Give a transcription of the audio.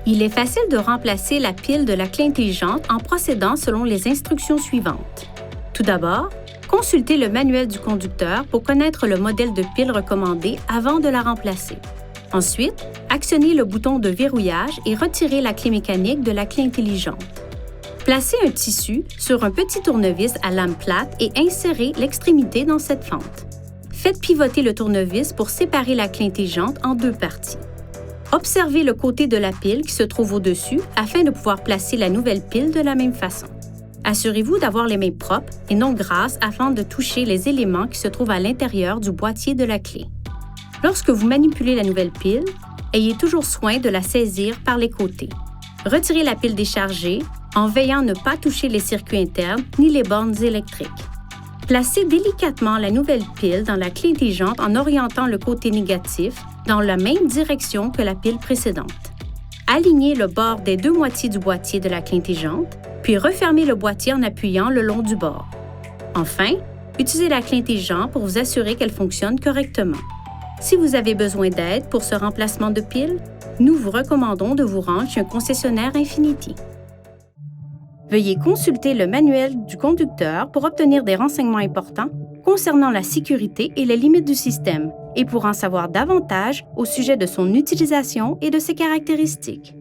Il est facile de remplacer la pile de la clé intelligente en procédant selon les instructions suivantes. Tout d'abord, consultez le manuel du conducteur pour connaître le modèle de pile recommandé avant de la remplacer. Ensuite, actionnez le bouton de verrouillage et retirez la clé mécanique de la clé intelligente. Placez un tissu sur un petit tournevis à lame plate et insérez l'extrémité dans cette fente. Faites pivoter le tournevis pour séparer la clé intelligente en deux parties. Observez le côté de la pile qui se trouve au-dessus afin de pouvoir placer la nouvelle pile de la même façon. Assurez-vous d'avoir les mains propres et non grasses afin de toucher les éléments qui se trouvent à l'intérieur du boîtier de la clé. Lorsque vous manipulez la nouvelle pile, ayez toujours soin de la saisir par les côtés. Retirez la pile déchargée en veillant à ne pas toucher les circuits internes ni les bornes électriques. Placez délicatement la nouvelle pile dans la clé intelligente en orientant le côté négatif dans la même direction que la pile précédente. Alignez le bord des deux moitiés du boîtier de la clé intelligente, puis refermez le boîtier en appuyant le long du bord. Enfin, utilisez la clé intelligente pour vous assurer qu'elle fonctionne correctement. Si vous avez besoin d'aide pour ce remplacement de pile, nous vous recommandons de vous rendre chez un concessionnaire Infinity. Veuillez consulter le manuel du conducteur pour obtenir des renseignements importants concernant la sécurité et les limites du système et pour en savoir davantage au sujet de son utilisation et de ses caractéristiques.